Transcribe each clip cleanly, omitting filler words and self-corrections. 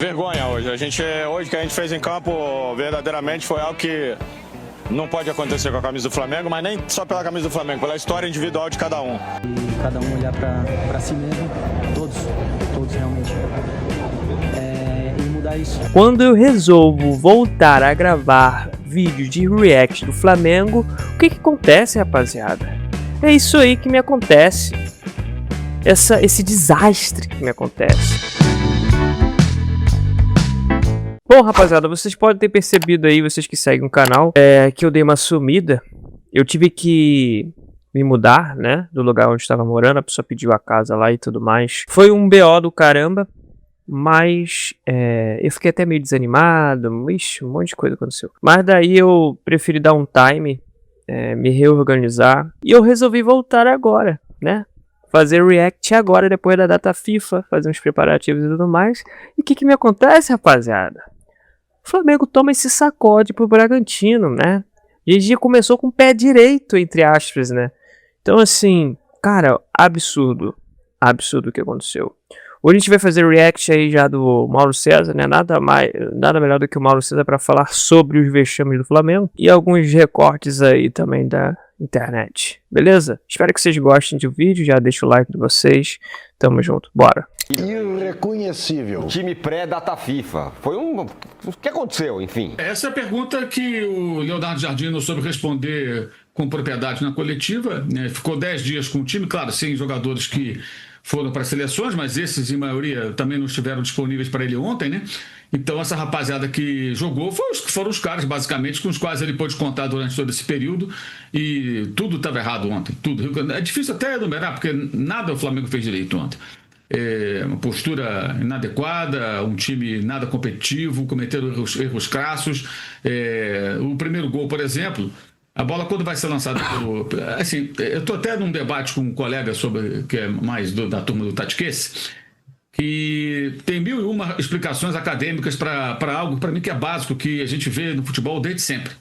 Vergonha hoje. Hoje que a gente fez em campo, verdadeiramente foi algo que não pode acontecer com a camisa do Flamengo, mas nem só pela camisa do Flamengo, pela história individual de cada um. E cada um olhar para si mesmo, todos realmente, e mudar isso. Quando eu resolvo voltar a gravar vídeo de react do Flamengo, o que acontece, rapaziada? É isso aí que me acontece. Esse desastre que me acontece. Bom, rapaziada, vocês podem ter percebido aí, vocês que seguem o canal, que eu dei uma sumida. Eu tive que me mudar, né, do lugar onde estava morando. A pessoa pediu a casa lá e tudo mais. Foi um BO do caramba, mas eu fiquei até meio desanimado. Ixi, um monte de coisa aconteceu. Mas daí eu preferi dar um time, me reorganizar. E eu resolvi voltar agora, né? Fazer react agora, depois da data FIFA, fazer uns preparativos e tudo mais. E o que me acontece, rapaziada? O Flamengo toma esse sacode pro Bragantino, né? GG começou com o pé direito, entre aspas, né? Então, assim, cara, absurdo. Absurdo o que aconteceu. Hoje a gente vai fazer react aí já do Mauro César, né? Nada melhor do que o Mauro César para falar sobre os vexames do Flamengo. E alguns recortes aí também da internet. Beleza? Espero que vocês gostem do vídeo. Já deixa o like de vocês. Tamo junto. Bora. Irreconhecível. Time pré-data FIFA. O que aconteceu, enfim? Essa é a pergunta que o Leonardo Jardim não soube responder com propriedade na coletiva, né? Ficou 10 dias com o time, claro, sem jogadores que foram para as seleções, mas esses, em maioria, também não estiveram disponíveis para ele ontem, né? Então, essa rapaziada que jogou foram os caras, basicamente, com os quais ele pôde contar durante todo esse período. E tudo estava errado ontem. Tudo. É difícil até enumerar, porque nada o Flamengo fez direito ontem. Uma postura inadequada, um time nada competitivo, cometeram erros crassos. O primeiro gol, por exemplo, a bola quando vai ser lançada assim, eu estou até num debate com um colega que é mais da turma do Tatiquense, que tem 1001 explicações acadêmicas para algo, para mim, que é básico, que a gente vê no futebol desde sempre.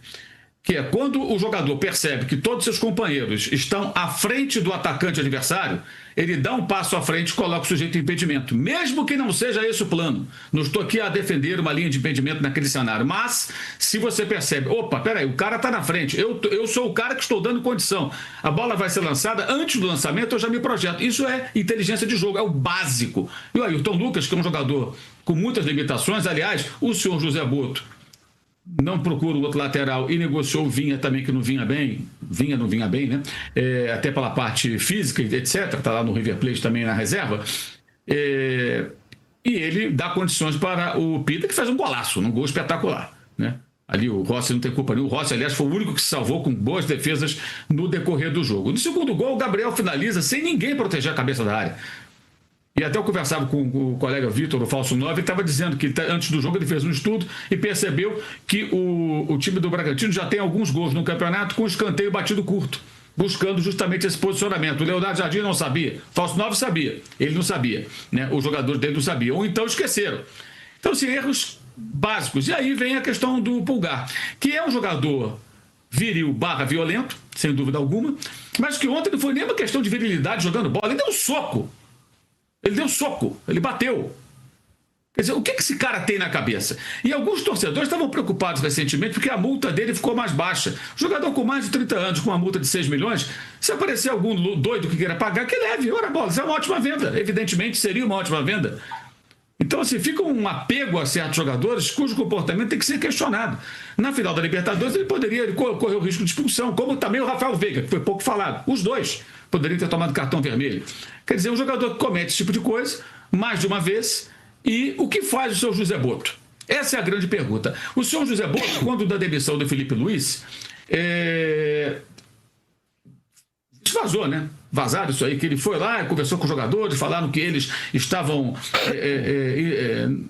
Que é quando o jogador percebe que todos seus companheiros estão à frente do atacante adversário, ele dá um passo à frente e coloca o sujeito em impedimento, mesmo que não seja esse o plano. Não estou aqui a defender uma linha de impedimento naquele cenário, mas se você percebe, opa, peraí, o cara está na frente, eu sou o cara que estou dando condição, a bola vai ser lançada, antes do lançamento eu já me projeto. Isso é inteligência de jogo, é o básico. E o Ayrton Lucas, que é um jogador com muitas limitações, aliás, o senhor José Boto não procura o outro lateral e negociou o Vinha também, que não vinha bem. Vinha não vinha bem, né? Até pela parte física, etc. Está lá no River Plate também na reserva. E ele dá condições para o Pita, que faz um golaço, um gol espetacular, né? Ali o Rossi não tem culpa nenhuma. O Rossi, aliás, foi o único que se salvou com boas defesas no decorrer do jogo. No segundo gol, o Gabriel finaliza sem ninguém proteger a cabeça da área. E até eu conversava com o colega Vitor, o falso 9, ele estava dizendo que antes do jogo ele fez um estudo e percebeu que o time do Bragantino já tem alguns gols no campeonato com escanteio batido curto, buscando justamente esse posicionamento. O Leonardo Jardim não sabia, o falso 9 sabia, ele não sabia, né? Os jogadores dele não sabiam, ou então esqueceram. Então, assim, erros básicos. E aí vem a questão do Pulgar, que é um jogador viril / violento, sem dúvida alguma, mas que ontem não foi nem uma questão de virilidade jogando bola, ele deu um soco. Ele deu soco, ele bateu. Quer dizer, o que esse cara tem na cabeça? E alguns torcedores estavam preocupados recentemente porque a multa dele ficou mais baixa. Jogador com mais de 30 anos, com uma multa de 6 milhões, se aparecer algum doido que queira pagar, que leve. Ora, bola, isso é uma ótima venda. Evidentemente seria uma ótima venda. Então, assim, fica um apego a certos jogadores cujo comportamento tem que ser questionado. Na final da Libertadores, ele poderia correr o risco de expulsão, como também o Rafael Veiga, que foi pouco falado. Os dois poderiam ter tomado cartão vermelho. Quer dizer, um jogador que comete esse tipo de coisa, mais de uma vez, e o que faz o senhor José Boto? Essa é a grande pergunta. O senhor José Boto, quando da demissão do Felipe Luiz, vazou, né? Vazaram isso aí, que ele foi lá e conversou com os jogadores, falaram que eles estavam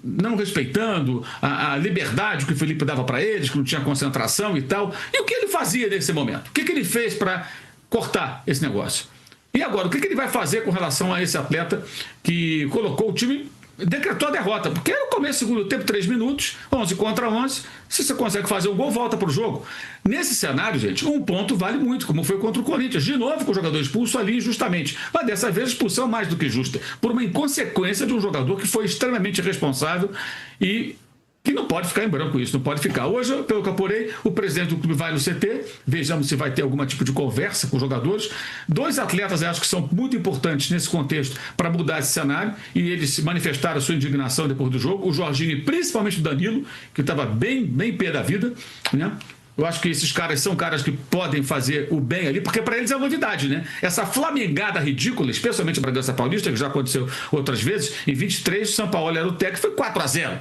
não respeitando a liberdade que o Felipe dava para eles, que não tinha concentração e tal. E o que ele fazia nesse momento? O que ele fez para cortar esse negócio? E agora, o que ele vai fazer com relação a esse atleta que colocou o time decretou a derrota, porque no começo do segundo tempo, 3 minutos, 11 contra 11, se você consegue fazer um gol, volta para o jogo. Nesse cenário, gente, um ponto vale muito, como foi contra o Corinthians, de novo com o jogador expulso ali injustamente, mas dessa vez expulsão mais do que justa, por uma inconsequência de um jogador que foi extremamente irresponsável e que não pode ficar em branco isso, não pode ficar. Hoje, pelo que eu apurei, o presidente do clube vai no CT, vejamos se vai ter algum tipo de conversa com os jogadores. 2 atletas, eu acho que são muito importantes nesse contexto para mudar esse cenário, e eles manifestaram a sua indignação depois do jogo. O Jorginho e principalmente o Danilo, que estava bem pé da vida, né? Eu acho que esses caras são caras que podem fazer o bem ali, porque para eles é novidade, né? Essa flamengada ridícula, especialmente a Bragança Paulista, que já aconteceu outras vezes, em 23 o São Paulo era o técnico, foi 4-0.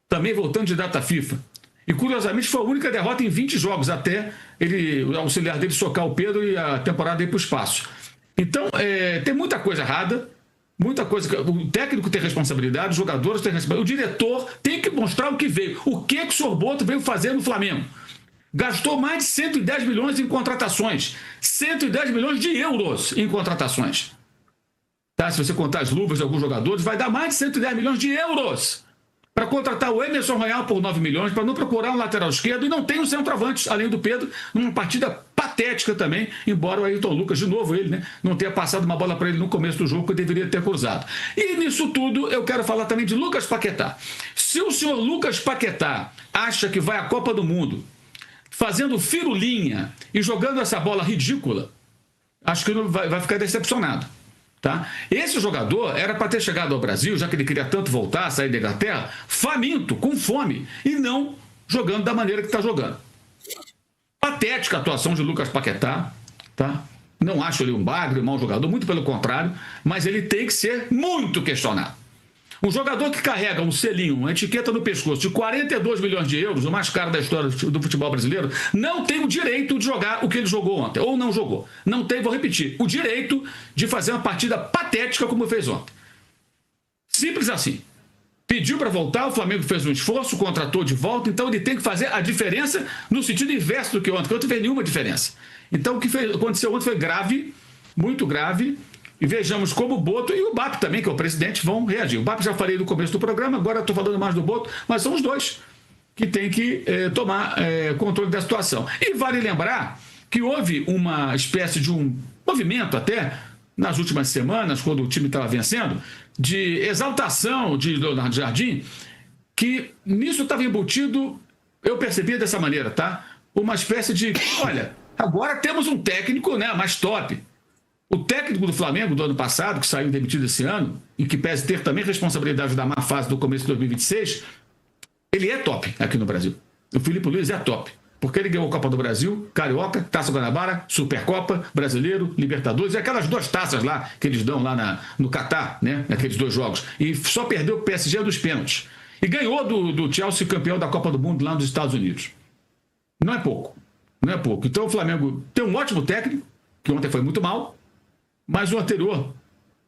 Também voltando de data FIFA. E curiosamente foi a única derrota em 20 jogos, até o auxiliar dele socar o Pedro e a temporada ir para o espaço. Então, tem muita coisa errada, muita coisa. O técnico tem responsabilidade, os jogadores têm responsabilidade, o diretor tem que mostrar o que veio. O que o Sr. Boto veio fazer no Flamengo? Gastou mais de 110 milhões em contratações. 110 milhões de euros em contratações. Tá? Se você contar as luvas de alguns jogadores, vai dar mais de 110 milhões de euros para contratar o Emerson Royal por 9 milhões, para não procurar um lateral esquerdo, e não tem um centroavante, além do Pedro, numa partida patética também, embora o Ayrton Lucas, de novo ele, né, não tenha passado uma bola para ele no começo do jogo, que deveria ter cruzado. E nisso tudo, eu quero falar também de Lucas Paquetá. Se o senhor Lucas Paquetá acha que vai à Copa do Mundo fazendo firulinha e jogando essa bola ridícula, acho que vai ficar decepcionado. Tá? Esse jogador era para ter chegado ao Brasil, já que ele queria tanto voltar, sair da Inglaterra, faminto, com fome, e não jogando da maneira que está jogando. Patética a atuação de Lucas Paquetá, tá? Não acho ele um bagre, um mau jogador, muito pelo contrário, mas ele tem que ser muito questionado. Um jogador que carrega um selinho, uma etiqueta no pescoço de 42 milhões de euros, o mais caro da história do futebol brasileiro, não tem o direito de jogar o que ele jogou ontem, ou não jogou. Não tem, vou repetir, o direito de fazer uma partida patética como fez ontem. Simples assim. Pediu para voltar, o Flamengo fez um esforço, contratou de volta, então ele tem que fazer a diferença no sentido inverso do que ontem, porque ontem não fez nenhuma diferença. Então o que aconteceu ontem foi grave, muito grave. E vejamos como o Boto e o BAP também, que é o presidente, vão reagir. O BAP já falei no começo do programa, agora estou falando mais do Boto, mas são os dois que têm que tomar controle da situação. E vale lembrar que houve uma espécie de um movimento até, nas últimas semanas, quando o time estava vencendo, de exaltação de Leonardo Jardim, que nisso estava embutido, eu percebi dessa maneira, tá? Uma espécie de, olha, agora temos um técnico, né, mais top. O técnico do Flamengo do ano passado, que saiu demitido esse ano, e que pese ter também responsabilidade da má fase do começo de 2026, ele é top aqui no Brasil. O Filipe Luiz é top. Porque ele ganhou a Copa do Brasil, Carioca, Taça Guanabara, Supercopa, Brasileiro, Libertadores, e aquelas 2 taças lá que eles dão lá no Catar, né? Naqueles 2 jogos. E só perdeu o PSG dos pênaltis. E ganhou do Chelsea, campeão da Copa do Mundo lá nos Estados Unidos. Não é pouco. Não é pouco. Então o Flamengo tem um ótimo técnico, que ontem foi muito mal, mas o anterior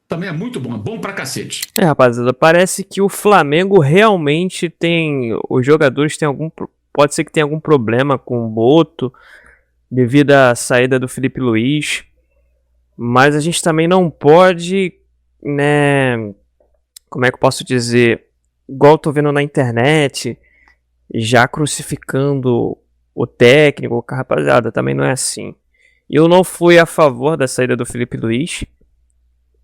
também é muito bom, é bom pra cacete. Rapaziada, parece que o Flamengo realmente tem... Os jogadores têm algum... Pode ser que tenha algum problema com o Boto, devido à saída do Filipe Luiz. Mas a gente também não pode, né... Como é que eu posso dizer? Igual eu tô vendo na internet, já crucificando o técnico, rapaziada, também não é assim. Eu não fui a favor da saída do Filipe Luiz,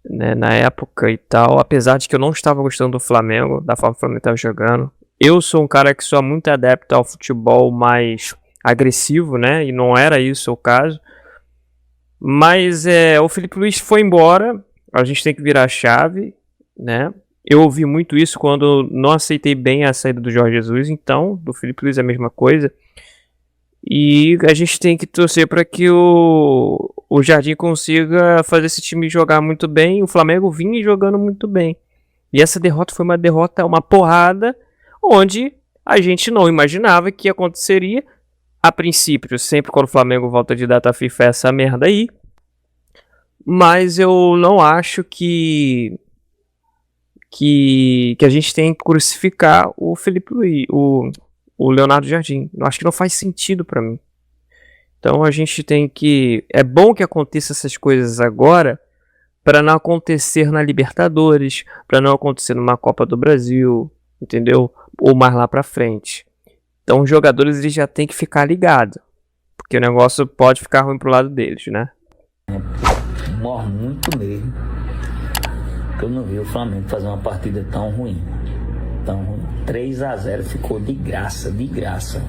né, na época e tal, apesar de que eu não estava gostando do Flamengo, da forma que o Flamengo estava jogando. Eu sou um cara que sou muito adepto ao futebol mais agressivo, né, e não era isso o caso. Mas o Filipe Luiz foi embora, a gente tem que virar a chave, né. Eu ouvi muito isso quando não aceitei bem a saída do Jorge Jesus, então, do Filipe Luiz é a mesma coisa. E a gente tem que torcer para que o Jardim consiga fazer esse time jogar muito bem. O Flamengo vinha jogando muito bem. E essa derrota foi uma derrota, uma porrada, onde a gente não imaginava que aconteceria. A princípio, sempre quando o Flamengo volta de data FIFA é essa merda aí. Mas eu não acho que a gente tem que crucificar o Filipe Luiz, o Leonardo Jardim. Eu acho que não faz sentido pra mim. Então a gente tem que... É bom que aconteça essas coisas agora, para não acontecer na Libertadores, para não acontecer numa Copa do Brasil, entendeu? Ou mais lá pra frente. Então os jogadores eles já tem que ficar ligados, porque o negócio pode ficar ruim pro lado deles, né? Morro muito mesmo. Eu não vi o Flamengo fazer uma partida tão ruim. Tão ruim. 3-0 ficou de graça, de graça.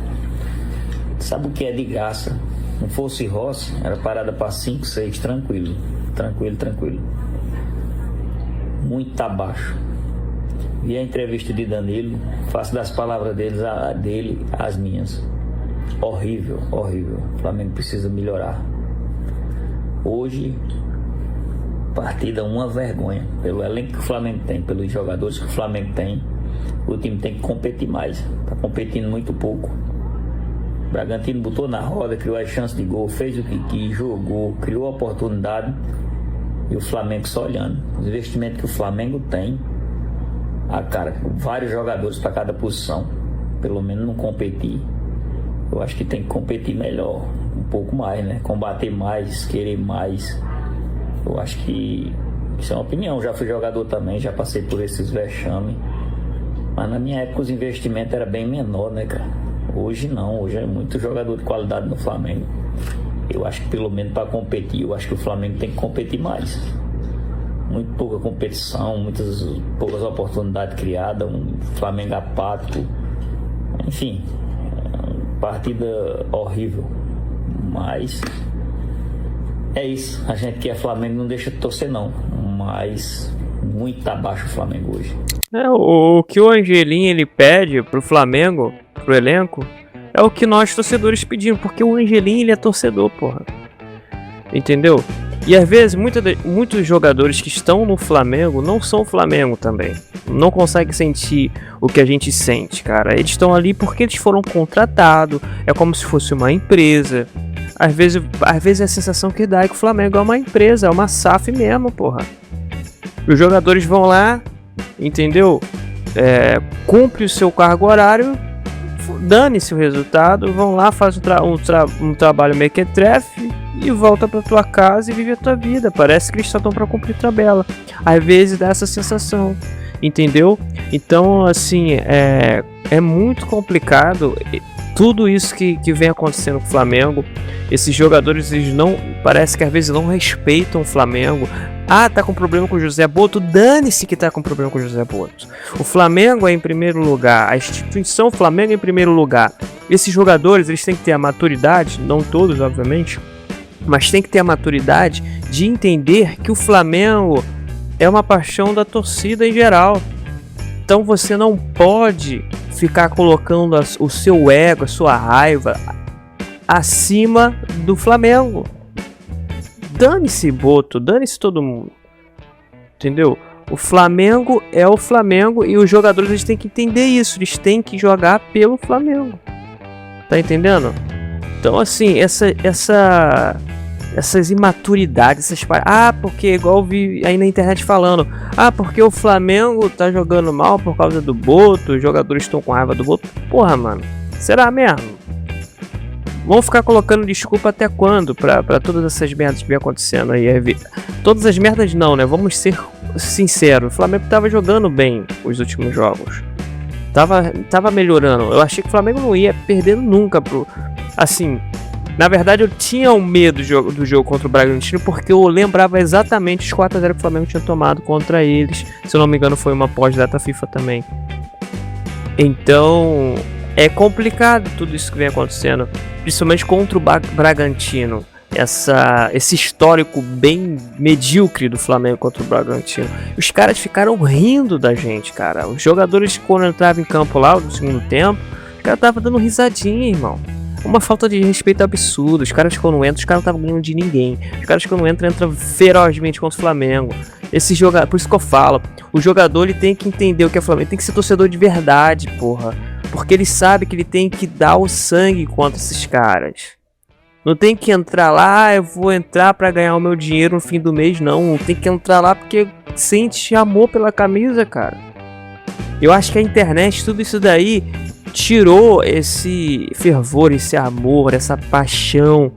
Sabe o que é de graça? Não fosse Rossi, era parada para 5, 6, tranquilo. Tranquilo. Muito abaixo. Vi a entrevista de Danilo, faço das palavras dele as minhas. Horrível. O Flamengo precisa melhorar. Hoje, partida uma vergonha. Pelo elenco que o Flamengo tem, pelos jogadores que o Flamengo tem, o time tem que competir mais. Está competindo muito pouco. O Bragantino botou na roda, criou as chances de gol, fez o que quis, jogou, criou a oportunidade. E o Flamengo só olhando. Os investimentos que o Flamengo tem, cara, vários jogadores para cada posição, pelo menos não competir. Eu acho que tem que competir melhor, um pouco mais, né? Combater mais, querer mais. Eu acho que isso é uma opinião. Já fui jogador também, já passei por esses vexames. Mas na minha época os investimentos eram bem menor, né, cara? Hoje não, hoje é muito jogador de qualidade no Flamengo. Eu acho que pelo menos para competir, eu acho que o Flamengo tem que competir mais. Muito pouca competição, poucas oportunidades criadas, um Flamengo apático. Enfim, partida horrível. Mas é isso. A gente que é Flamengo não deixa de torcer não. Mas muito abaixo o Flamengo hoje. O que o Angelim ele pede pro Flamengo, pro elenco, é o que nós torcedores pedimos, porque o Angelim ele é torcedor, porra. Entendeu? E às vezes muitos jogadores que estão no Flamengo não são Flamengo também. Não conseguem sentir o que a gente sente, cara. Eles estão ali porque eles foram contratados. É como se fosse uma empresa. Às vezes a sensação que dá é que o Flamengo é uma empresa, é uma SAF mesmo, porra. Os jogadores vão lá, entendeu? Cumpre o seu cargo horário, dane-se o resultado, vão lá, faz um trabalho mequetrefe e volta pra tua casa e vive a tua vida. Parece que eles só estão pra cumprir tabela. Às vezes dá essa sensação, entendeu? Então, assim, é muito complicado tudo isso que vem acontecendo com o Flamengo. Esses jogadores, eles não, parece que às vezes não respeitam o Flamengo. Tá com problema com o José Boto? Dane-se que tá com problema com o José Boto. O Flamengo é em primeiro lugar, a instituição Flamengo é em primeiro lugar. Esses jogadores, eles têm que ter a maturidade, não todos, obviamente, mas tem que ter a maturidade de entender que o Flamengo é uma paixão da torcida em geral. Então você não pode ficar colocando o seu ego, a sua raiva acima do Flamengo. Dane-se Boto, dane-se todo mundo, entendeu? O Flamengo é o Flamengo e os jogadores eles têm que entender isso, eles têm que jogar pelo Flamengo, tá entendendo? Então assim, essas imaturidades, porque igual eu vi aí na internet falando, porque o Flamengo tá jogando mal por causa do Boto, os jogadores estão com raiva do Boto. Porra, mano, será mesmo? Vão ficar colocando desculpa até quando pra todas essas merdas que vem acontecendo aí? Todas as merdas não, né? Vamos ser sinceros. O Flamengo tava jogando bem os últimos jogos. Tava melhorando. Eu achei que o Flamengo não ia perder nunca assim, na verdade eu tinha um medo do jogo contra o Bragantino, porque eu lembrava exatamente os 4-0 que o Flamengo tinha tomado contra eles. Se eu não me engano foi uma pós-data FIFA também. Então é complicado tudo isso que vem acontecendo, principalmente contra o Bragantino. Esse histórico bem medíocre do Flamengo contra o Bragantino. Os caras ficaram rindo da gente, cara. Os jogadores, quando entravam em campo lá no segundo tempo, os caras estavam dando risadinha, irmão. Uma falta de respeito absurda. Os caras quando entram, os caras não estavam ganhando de ninguém. Os caras quando entram ferozmente contra o Flamengo. Por isso que eu falo, o jogador ele tem que entender o que é Flamengo. Ele tem que ser torcedor de verdade, porra. Porque ele sabe que ele tem que dar o sangue contra esses caras. Não tem que entrar lá, eu vou entrar pra ganhar o meu dinheiro no fim do mês, não. Tem que entrar lá porque sente amor pela camisa, cara. Eu acho que a internet, tudo isso daí, tirou esse fervor, esse amor, essa paixão,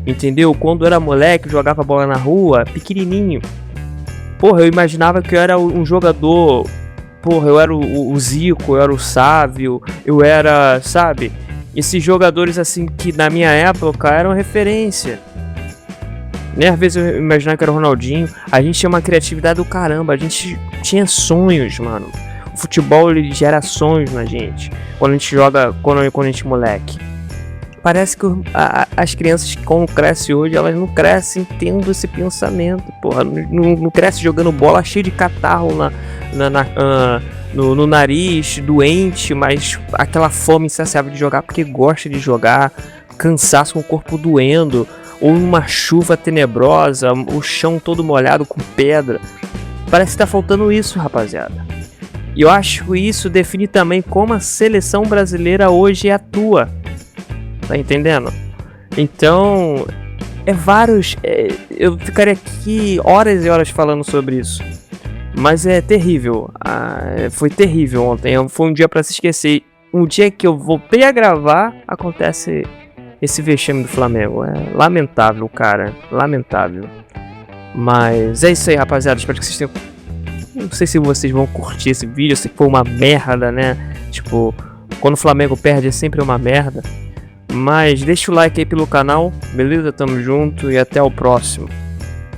entendeu? Quando eu era moleque, eu jogava bola na rua, pequenininho. Porra, eu imaginava que eu era um jogador. Porra, eu era o Zico, eu era o Sávio, eu era, sabe? Esses jogadores assim que na minha época eram referência. Né? Às vezes eu imaginava que era o Ronaldinho. A gente tinha uma criatividade do caramba, a gente tinha sonhos, mano. O futebol ele gera sonhos na gente. Quando a gente joga, quando a gente é moleque. Parece que as crianças que crescem hoje, elas não crescem tendo esse pensamento, porra. Não crescem jogando bola cheio de catarro no nariz, doente, mas aquela fome insaciável de jogar porque gosta de jogar, cansaço com o corpo doendo, ou uma chuva tenebrosa, o chão todo molhado com pedra. Parece que tá faltando isso, rapaziada. E eu acho que isso define também como a seleção brasileira hoje atua. Tá entendendo? Então, eu ficaria aqui horas e horas falando sobre isso. Mas é terrível. Foi terrível ontem. Foi um dia pra se esquecer. Um dia que eu voltei a gravar, acontece esse vexame do Flamengo. É lamentável, cara. Lamentável. Mas é isso aí, rapaziada. Espero que vocês tenham... Não sei se vocês vão curtir esse vídeo. Eu sei que foi uma merda, né? Tipo, quando o Flamengo perde é sempre uma merda. Mas deixa o like aí pelo canal, beleza? Tamo junto e até o próximo.